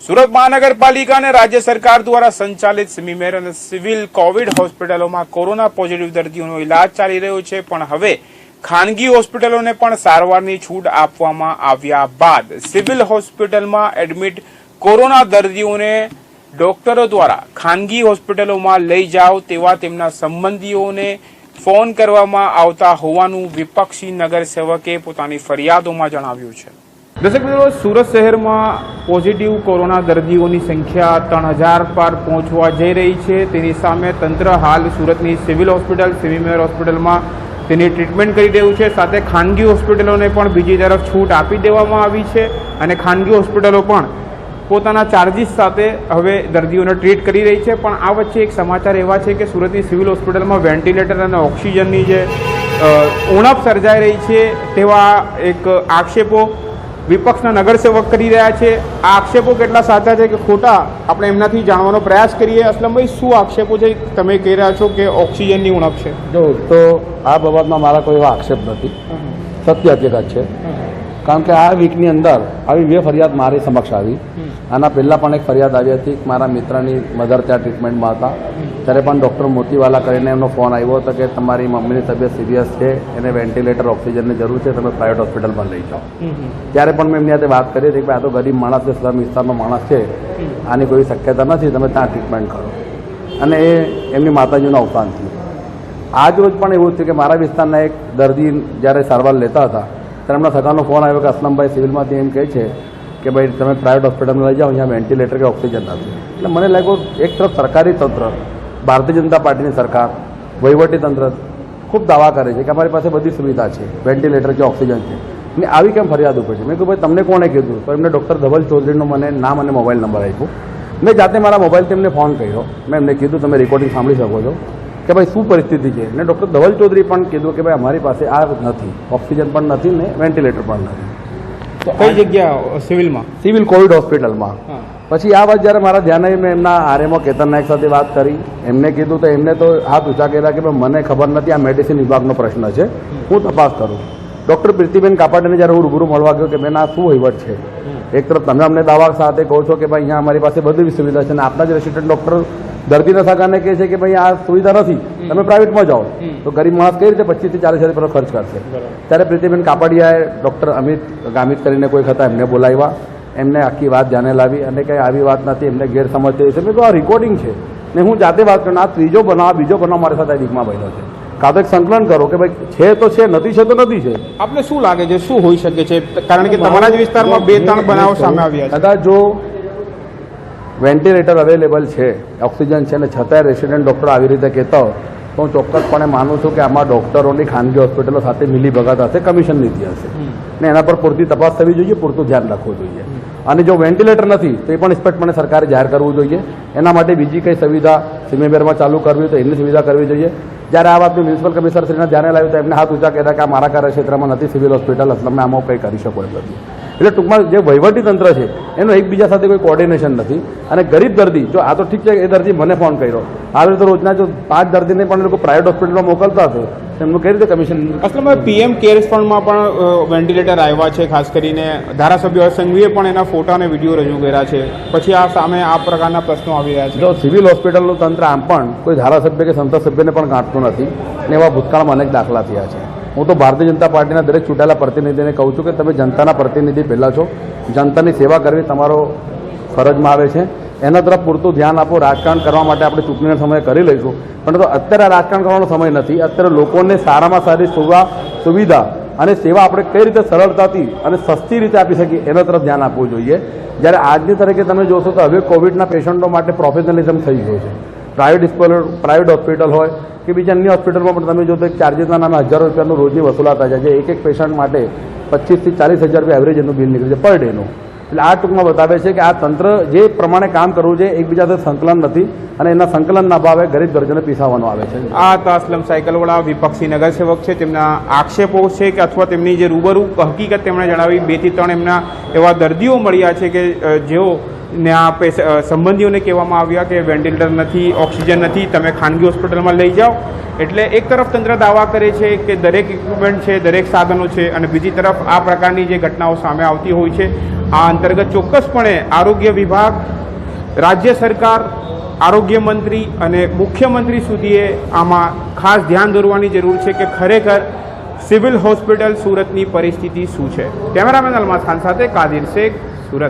સુરત મહાનગરપાલિકા અને રાજ્ય સરકાર દ્વારા સંચાલિત સિમીમેર અને સિવિલ કોવિડ હોસ્પિટલોમાં કોરોના પોઝિટિવ દર્દીઓનો ઇલાજ ચાલી રહ્યો છે, પણ હવે ખાનગી હોસ્પિટલોને પણ સારવારની છૂટ આપવામાં આવ્યા બાદ સિવિલ હોસ્પિટલમાં એડમિટ કોરોના દર્દીઓને ડોક્ટરો દ્વારા ખાનગી હોસ્પિટલોમાં લઈ જાઓ તેવા તેમના સંબંધીઓને ફોન કરવામાં આવતા હોવાનું વિપક્ષી નગરસેવકે પોતાની ફરિયાદોમાં જણાવ્યું છે। દર્શક મિત્રો, સુરત શહેરમાં પોઝિટિવ કોરોના દર્દીઓની સંખ્યા 3000 પાર પહોંચવા જઈ રહી છે। તેની સામે તંત્ર હાલ સુરતની સિવિલ હોસ્પિટલ સિમીમેર હોસ્પિટલમાં તેની ટ્રીટમેન્ટ કરી રહ્યું છે। સાથે ખાનગી હોસ્પિટલોને પણ બીજી તરફ છૂટ આપી દેવામાં આવી છે અને ખાનગી હોસ્પિટલો પણ પોતાના ચાર્જિસ સાથે હવે દર્દીઓને ટ્રીટ કરી રહી છે। પણ આ વચ્ચે એક સમાચાર એવા છે કે સુરતની સિવિલ હોસ્પિટલમાં વેન્ટિલેટર અને ઓક્સિજનની જે ઉણપ સર્જાઈ રહી છે તેવા એક આક્ષેપો વિપક્ષના નગરસેવક કરી રહ્યા છે। આ આક્ષેપો કેટલા સાચા છે કે ખોટા આપણે એમનાથી જાણવાનો પ્રયાસ કરીએ। અસલમભાઈ, શું આક્ષેપો છે? તમે કહી રહ્યા છો કે ઓક્સિજનની ઉણપ છે। જો તો આ બાબતમાં મારા કોઈ એવા આક્ષેપ નથી, સત્ય હકીકત છે। કારણ કે આ વીકની અંદર આવી બે ફરિયાદ મારી સમક્ષ આવી। આના પહેલાં પણ એક ફરિયાદ આવી હતી, મારા મિત્રની મધર ત્યાં ટ્રીટમેન્ટમાં હતા, ત્યારે પણ ડૉક્ટર મોતીવાલા કરીને એમનો ફોન આવ્યો હતો કે તમારી મમ્મીની તબિયત સિરિયસ છે, એને વેન્ટિલેટર ઓક્સિજનની જરૂર છે, તમે પ્રાઇવેટ હોસ્પિટલમાં લઈ જાઓ। ત્યારે પણ મેં એમની સાથે વાત કરી હતી કે આ તો ગરીબ માણસ છે, સ્લમ વિસ્તારનો માણસ છે, આની કોઈ શક્યતા નથી, તમે ત્યાં ટ્રીટમેન્ટ કરો। અને એ એમની માતાજીનું અવસાન થયું। આજ રોજ પણ એવું થયું કે મારા વિસ્તારના એક દર્દી જ્યારે સારવાર લેતા હતા ત્યારે એમના સગાનો ફોન આવ્યો કે અસલમભાઈ સિવિલમાંથી એમ કહે છે કે ભાઈ તમે પ્રાઇવેટ હોસ્પિટલમાં લઈ જાઓ, અહીંયા વેન્ટિલેટર કે ઓક્સિજન નથી। એટલે મને લાગ્યું એક તરફ સરકારી તંત્ર, ભારતીય જનતા પાર્ટીની સરકાર, વહીવટી તંત્ર ખૂબ દાવા કરે છે કે અમારી પાસે બધી સુવિધા છે, વેન્ટિલેટર કે ઓક્સિજન છે, અને આવી કેમ ફરિયાદ ઉપર છે? મેં કહ્યું ભાઈ તમને કોણે કીધું? તો એમને ડૉક્ટર ધવલ ચૌધરીનો મને નામ અને મોબાઈલ નંબર આપ્યો। મેં જાતે મારા મોબાઈલથી એમને ફોન કર્યો, મેં એમને કીધું તમે રેકોર્ડિંગ સાંભળી શકો છો કે ભાઈ શું પરિસ્થિતિ છે। અને ડૉક્ટર ધવલ ચૌધરી પણ કીધું કે ભાઈ અમારી પાસે આ નથી, ઓક્સિજન પણ નથી ને વેન્ટિલેટર પણ નથી। તો કઈ જગ્યા? સિવિલમાં? સિવિલ કોવિડ હોસ્પિટલમાં। પછી આ વાત જ્યારે મારા ધ્યાન આવી, મેં એમના આરએમઓ કેતન નાયક સાથે વાત કરી, એમને કીધું તો એમને તો હાથ ઊંચા કર્યા કે ભાઈ મને ખબર નથી, આ મેડિસિન વિભાગનો પ્રશ્ન છે, હું તપાસ કરું। ડૉક્ટર પ્રીતિબેન કાપાડીને જ્યારે હું રૂબરૂ મળવા ગયો કે બેન આ શું વહીવટ છે? એક તરફ તમે અમને દાવા સાથે કહો છો કે ભાઈ અહીંયા અમારી પાસે બધી સુવિધા છે, અને આપના જ રેસિડેન્ટ ડૉક્ટર દર્દીના સગાને કહે છે કે ભાઈ આ સુવિધા નથી, તમે પ્રાઇવેટમાં જાઓ, તો ગરીબ માણસ કઈ રીતે 25 થી 40 હજાર ખર્ચ કરશે? ત્યારે પ્રીતિબેન કાપાડિયાએ ડૉક્ટર અમિત ગામિત કરીને કોઈ હતા, એમને બોલાવ્યા, એમને આખી વાત ધ્યાને લાવી અને કંઈ આવી વાત નથી, એમને ગેરસમજ થઈ છે। મેં કહ્યું આ રેકોર્ડિંગ છે ને હું જાતે વાત કરું, આ ત્રીજો બનાવ બીજો બનાવ મારી સાથે આ વીકમાં બન્યો છે। કાં તો એક સંકલન કરો કે ભાઈ છે તો છે, નથી છે તો નથી છે। આપને શું લાગે છે શું હોઈ શકે છે? કારણ કે તમારા જ વિસ્તારમાં 2-3 બનાવો સામે આવ્યા છે। કદાચ જો વેન્ટિલેટર અવેલેબલ છે, ઓક્સિજન છે, ને છતાંય રેસિડેન્ટ ડૉક્ટર આવી રીતે કહેતા હોય તો હું ચોક્કસપણે માનું છું કે આમાં ડૉક્ટરોની ખાનગી હોસ્પિટલો સાથે મિલીભગત હશે, કમિશન નીતિ હશે, ને એના પર પૂરતી તપાસ થવી જોઈએ, પૂરતું ધ્યાન રાખવું જોઈએ। અને જો વેન્ટિલેટર નથી તો એ પણ સ્પષ્ટપણે સરકારે જાહેર કરવું જોઈએ। એના માટે બીજી કઈ સુવિધા સિમીમેરમાં ચાલુ કરવી હોય તો એની સુવિધા કરવી જોઈએ। જ્યારે આ વાતનું મ્યુનિસિપલ કમિશનરશ્રીને ધ્યાને લાવ્યું તો એમને હાથ ઊંચા કર્યા કે આ મારા કાર્યક્ષેત્રમાં નથી સિવિલ હોસ્પિટલ, તમે આમાં કંઈ કરી શકો એમ નથી। એટલે ટૂંકમાં જે વહીવટી તંત્ર છે એનું એકબીજા સાથે કોઈ કોર્ડિનેશન નથી। અને ગરીબ દર્દી, જો આ તો ઠીક છે, એ દર્દી મને ફોન કર્યો, આવી રીતે રોજના જો 5 દર્દીને પણ લોકો પ્રાઇવેટ હોસ્પિટલમાં મોકલતા હશે એમનું કઈ રીતે કમિશન? અસલમાં પીએમ કેર્સ ફંડમાં પણ વેન્ટિલેટર આવ્યા છે, ખાસ કરીને ધારાસભ્ય સંઘવીએ પણ એના ફોટા અને વિડીયો રજૂ કર્યા છે, પછી આ સામે આ પ્રકારના પ્રશ્નો આવી રહ્યા છે। જો સિવિલ હોસ્પિટલનું તંત્ર આમ પણ કોઈ ધારાસભ્ય કે સંસદ સભ્યને પણ ગાંઠતું નથી, ને એવા ભૂતકાળમાં અનેક દાખલા થયા છે। હું તો ભારતીય જનતા પાર્ટીના દરેક ચૂંટાયેલા પ્રતિનિધિને કહું છું કે તમે જનતાના પ્રતિનિધિ પહેલાં છો, જનતાની સેવા કરવી તમારો ફરજમાં આવે છે, એના તરફ પૂરતું ધ્યાન આપો। રાજકારણ કરવા માટે આપણે ચૂંટણીના સમયે કરી લઈશું, પરંતુ અત્યારે રાજકારણ કરવાનો સમય નથી। અત્યારે લોકોને સારામાં સારી સુવિધા અને સેવા આપણે કઈ રીતે સરળતાથી અને સસ્તી રીતે આપી શકીએ એના તરફ ધ્યાન આપવું જોઈએ। જ્યારે આજની તારીખે તમે જોશો તો હવે કોવિડના પેશન્ટો માટે પ્રોફેશનલિઝમ થઈ ગયું છે। પ્રાઇવેટ હોસ્પિટલ હોય કે બીજા અન્ય હોસ્પિટલમાં પણ તમે જો તો ચાર્જિસના નામે હજારો રૂપિયાનું રોજની વસૂલાત થાય છે। એક પેશન્ટ માટે 25 થી 40 હજાર રૂપિયા એવરેજ એનું બિલ નીકળે છે પર ડેનું। એટલે આ ટૂંકમાં બતાવે છે કે આ તંત્ર જે પ્રમાણે કામ કરવું છે એકબીજા સાથે સંકલન નથી, અને એના સંકલનના અભાવે ગરીબ દર્દીઓને પીસાવવાનું આવે છે। આ હતા અસલમ સાયકલવાળા વિપક્ષી નગરસેવક છે, તેમના આક્ષેપો છે કે અથવા તેમની જે રૂબરૂ હકીકત તેમણે જણાવી, 2 થી 3 એમના એવા દર્દીઓ મળ્યા છે કે જેઓ ને આ સંબંધીઓને કહેવામાં આવ્યા કે વેન્ટિલેટર નથી, ઓક્સિજન નથી, તમે ખાનગી હોસ્પિટલમાં લઈ જાઓ. એટલે એક તરફ તંત્ર દાવા કરે છે કે દરેક ઇક્વિપમેન્ટ છે, દરેક સાધનો છે, અને બીજી તરફ આ પ્રકારની જે ઘટનાઓ સામે આવતી હોય છે. આ અંતર્ગત ચોક્કસપણે આરોગ્ય વિભાગ, રાજ્ય સરકાર, આરોગ્ય મંત્રી અને મુખ્યમંત્રી સુધીએ આમાં ખાસ ધ્યાન દોરવાની જરૂર છે કે ખરેખર સિવિલ હોસ્પિટલ સુરતની પરિસ્થિતિ શું છે. કેમેરામેન અલમાસ ખાન સાથે કાદિર શેખ,